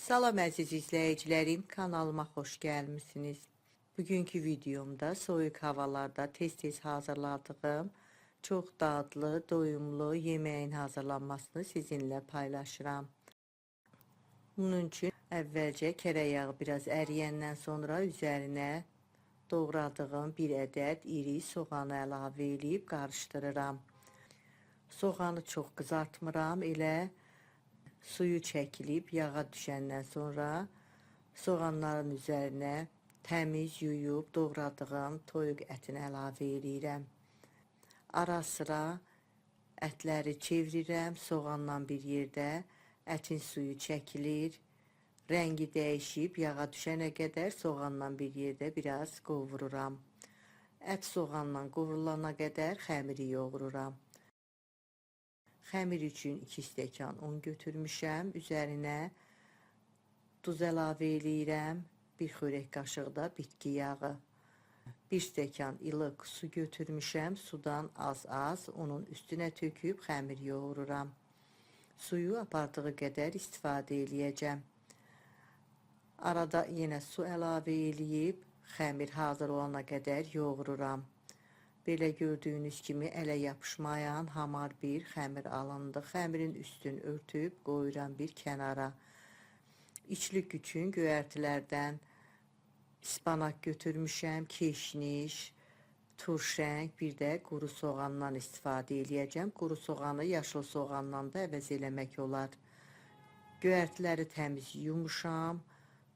Salam əziz izləyicilərim, kanalıma xoş gəlmisiniz. Bugünkü videomda soyuq havalarda tez-tez hazırladığım çox dadlı, doyumlu yeməyin hazırlanmasını sizinlə paylaşıram. Bunun üçün əvvəlcə kərə yağı biraz əriyəndən sonra üzərinə doğradığım bir ədəd iri soğanı əlavə edib qarışdırıram. Soğanı çox qızartmıram, elə suyu çəkilib yağa düşəndən sonra soğanların üzərinə təmiz yuyub doğradığım toyuq ətini əlavə edirəm. Ara sıra ətləri çevirirəm, soğanla bir yerdə ətin suyu çəkilir, rəngi dəyişib yağa düşənə qədər soğanla bir yerdə biraz qovururam. Ət soğanla qovrulana qədər xəmiri yoğururam. Xəmir üçün 2 stəkan un götürmüşəm, üzərinə duz əlavə edirəm, 1 xörək qaşığı da bitki yağı. 1 stəkan ilıq su götürmüşəm, sudan az-az onun üstünə töküb xəmir yoğururam. Suyu apardığı qədər istifadə eləyəcəm. Arada yenə su əlavə eləyib, xəmir hazır olana qədər yoğururam. Belə gördüyünüz kimi ələ yapışmayan hamar bir xəmir alındı. Xəmirin üstünü örtüb qoyuram bir kənara. İçlik üçün göyərtilərdən ispanak götürmüşəm, keşniş, turşəng, bir də quru soğandan istifadə eləyəcəm. Quru soğanı yaşıl soğandan da əvəz eləmək olar. Göyərtiləri təmiz yumuşam.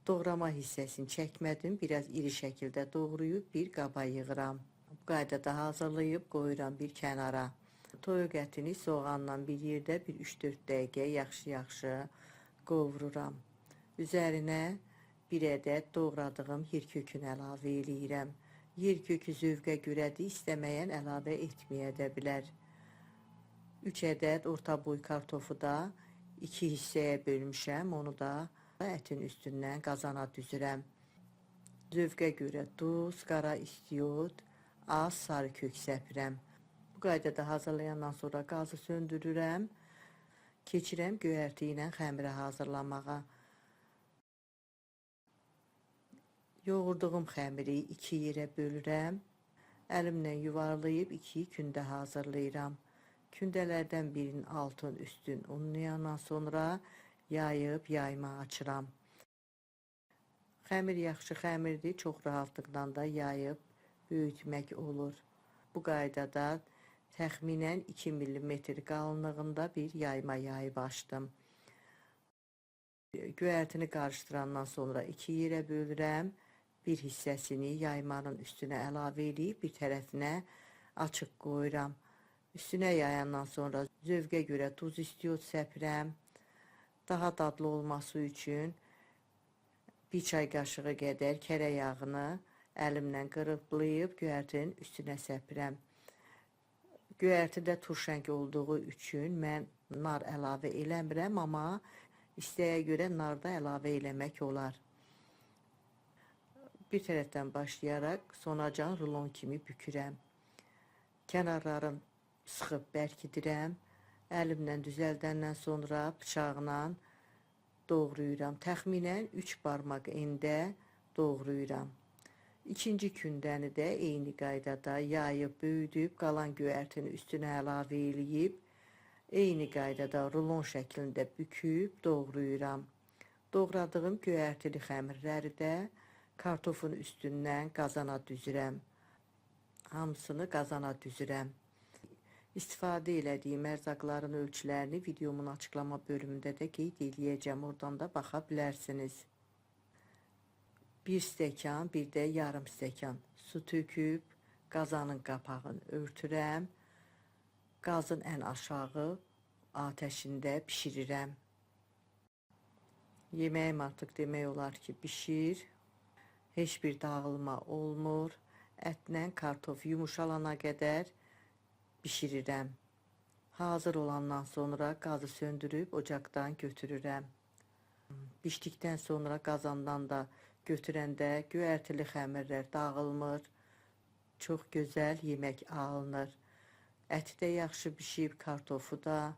Doğrama hissəsini çəkmədim. Biraz iri şəkildə doğrayıb bir qaba yığıram. Bu qaydada hazırlayıb qoyuram bir kənara. Toyuq ətini soğanla bir yerdə bir 3-4 dəqiqə yaxşı-yaxşı qovururam. Üzərinə bir ədəd doğradığım yer kökünü əlavə eləyirəm. Yer kökü zövqə görədir, istəməyən əlavə etməyə də bilər. 3 ədəd orta boy kartofu da 2 hissəyə bölmüşəm, onu da ətin üstündən qazana düzürəm. Zövqə görə duz, qara istiot, az sarı kök səpirəm. Bu qaydada hazırlayandan sonra qazı söndürürəm. Keçirəm göyərti ilə xəmirə hazırlamağa. Yoğurduğum xəmiri 2 yerə bölürəm. Əlimlə yuvarlayıb 2 kündə hazırlayıram. Kündələrdən birinin altın üstün unlayandan sonra yayıb yayma açıram. Xəmir yaxşı xəmirdir, çox rahatlıqla da yayıb böyütmək olur. Bu qaydada təxminən 2 mm qalınlığında bir yayma yayıb açdım. Göyərtini qarışdırandan sonra 2 yerə bölürəm. Bir hissəsini yaymanın üstünə əlavə edib bir tərəfinə açıq qoyuram. Üstünə yayandan sonra zövqə görə duz istiot səpirəm. Daha dadlı olması üçün 1 çay qaşığı qədər kərə yağını əlimlə qırıqlayıb göyərtinin üstünə səpirəm. Göyərtidə turşəng olduğu üçün mən nar əlavə eləmirəm, amma istəyə görə nar da əlavə eləmək olar. Bir tərəfdən başlayaraq sonacan rulon kimi bükürəm. Kənarlarını sıxıb bərkidirəm. Əlimlə düzəldəndən sonra bıçaqla doğrayıram. Təxminən 3 barmaq endə doğrayıram. İkinci kündəni də eyni qaydada yayıb, böyüdüb, qalan göyərtini üstünə əlavə eləyib, eyni qaydada rulon şəklində büküb, doğrayıram. Doğradığım göyərtili xəmirləri də kartofun üstündən qazana düzürəm. Hamısını qazana düzürəm. İstifadə elədiyim ərzaqların ölçülərini videomun açıqlama bölümündə də qeyd eləyəcəm, oradan da baxa bilərsiniz. 1 stəkan, bir də yarım stəkan su töküb, qazanın qapağını örtürəm. Qazın ən aşağı atəşində pişirirəm. Yeməyim artıq demək olar ki, pişir. Heç bir dağılma olmur. Ətlə kartof yumuşalana qədər pişirirəm. Hazır olandan sonra qazı söndürüb ocaqdan götürürəm. Bişdikdən sonra qazandan da götürəndə göyərtili xəmirlər dağılmır. Çox gözəl yemək alınır. Əti də yaxşı bişib, kartofu da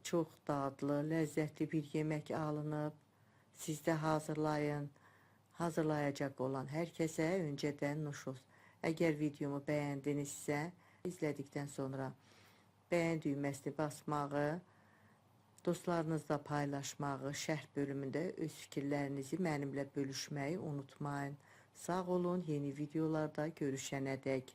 çox dadlı, ləzzətli bir yemək alınıb. Siz də hazırlayın. Hazırlayacaq olan hər kəsə öncədən nuş olsun. Əgər videomu bəyəndinizsə, izlədikdən sonra bəyən düyməsini basmağı, dostlarınızla paylaşmağı, şərh bölümündə öz fikirlərinizi mənimlə bölüşməyi unutmayın. Sağ olun, yeni videolarda görüşənədək.